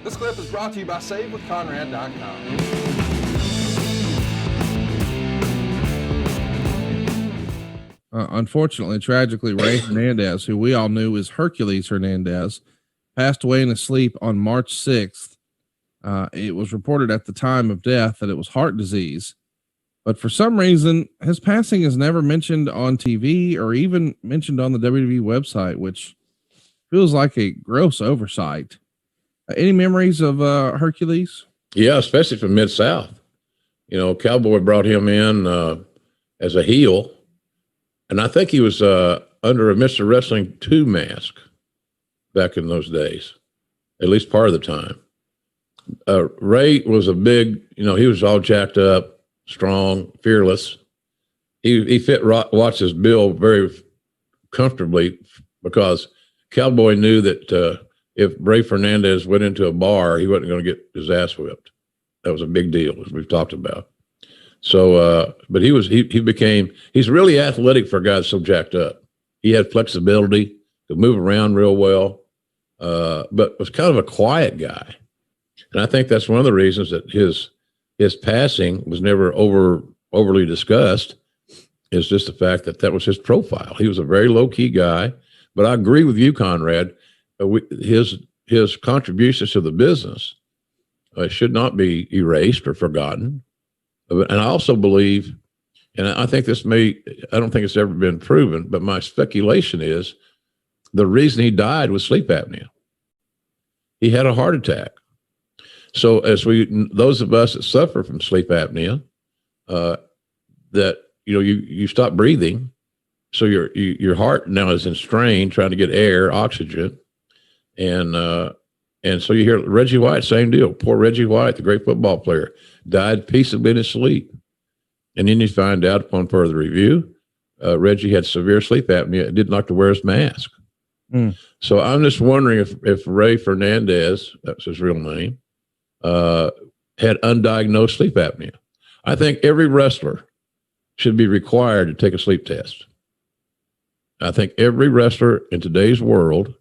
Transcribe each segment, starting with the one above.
This clip is brought to you by SaveWithConrad.com. Unfortunately, tragically, Ray Hernandez, who we all knew as Hercules Hernandez, passed away in his sleep on March 6th. It was reported at the time of death that it was heart disease, but for some reason, his passing is never mentioned on TV or even mentioned on the WWE website, which feels like a gross oversight. Any memories of Hercules? Yeah, especially from Mid-South. You know, Cowboy brought him in as a heel, and I think he was under a Mr. Wrestling 2 mask back in those days, at least part of the time. Ray was a big, he was all jacked up, strong, fearless. He fit Watts' bill very comfortably because Cowboy knew that if Ray Fernandez went into a bar, he wasn't going to get his ass whipped. That was a big deal, as we've talked about. So, but he's really athletic for a guy that's so jacked up. He had flexibility, could move around real well, but was kind of a quiet guy. And I think that's one of the reasons that his passing was never overly discussed, is just the fact that was his profile. He was a very low key guy, but I agree with you, Conrad. His contributions to the business should not be erased or forgotten. And I also believe, and I think I don't think it's ever been proven, but my speculation is the reason he died was sleep apnea. He had a heart attack. So those of us that suffer from sleep apnea, that, you stop breathing. So your heart now is in strain, trying to get air, oxygen. And so you hear Reggie White, same deal. Poor Reggie White, the great football player, died peaceably in his sleep. And then you find out upon further review, Reggie had severe sleep apnea and didn't like to wear his mask. So I'm just wondering if Ray Fernandez, that's his real name, had undiagnosed sleep apnea. I think every wrestler should be required to take a sleep test. I think every wrestler in today's world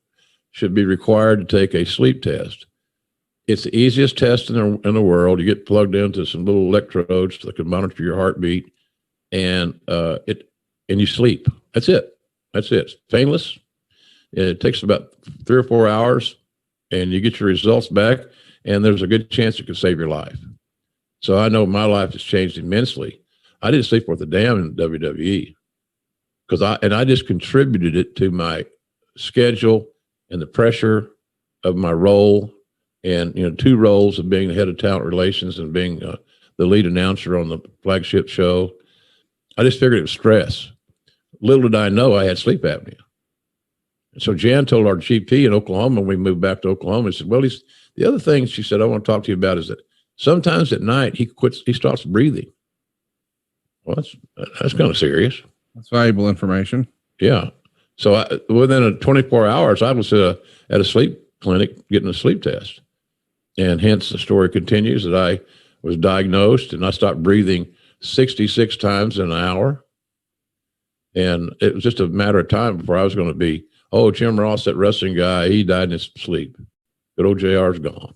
should be required to take a sleep test. It's the easiest test in the world. You get plugged into some little electrodes that can monitor your heartbeat, and you sleep. That's it. It's painless. It takes about 3 or 4 hours, and you get your results back, and there's a good chance it could save your life. So I know my life has changed immensely. I didn't sleep worth a damn in WWE because I just contributed it to my schedule and the pressure of my role, and 2 roles of being the head of talent relations and being the lead announcer on the flagship show. I just figured it was stress. Little did I know I had sleep apnea. And so Jan told our GP in Oklahoma when we moved back to Oklahoma, he said, well, the other thing she said I want to talk to you about is that sometimes at night he stops breathing. Well, that's kind of serious. That's valuable information. Yeah. So within 24 hours, I was at a sleep clinic getting a sleep test. And hence the story continues that I was diagnosed and I stopped breathing 66 times in an hour. And it was just a matter of time before I was going to be, Jim Ross, that wrestling guy, he died in his sleep. Good old JR's gone.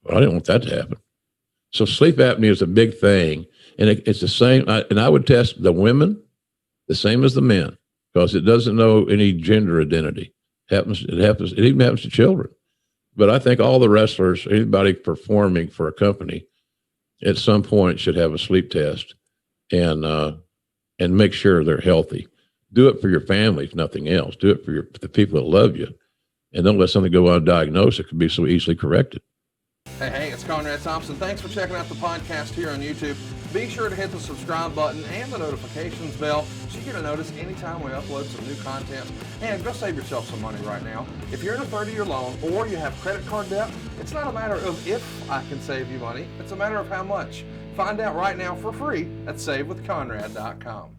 Well, I didn't want that to happen. So sleep apnea is a big thing. And it's the same. And I would test the women the same as the men because it doesn't know any gender identity. It even happens to children. But I think all the wrestlers, anybody performing for a company, at some point should have a sleep test and make sure they're healthy. Do it for your family, if nothing else. Do it for the people that love you. And don't let something go undiagnosed. It can be so easily corrected. Hey, it's Conrad Thompson. Thanks for checking out the podcast here on YouTube. Be sure to hit the subscribe button and the notifications bell so you get a notice anytime we upload some new content. And go save yourself some money right now. If you're in a 30-year loan or you have credit card debt, it's not a matter of if I can save you money. It's a matter of how much. Find out right now for free at SaveWithConrad.com.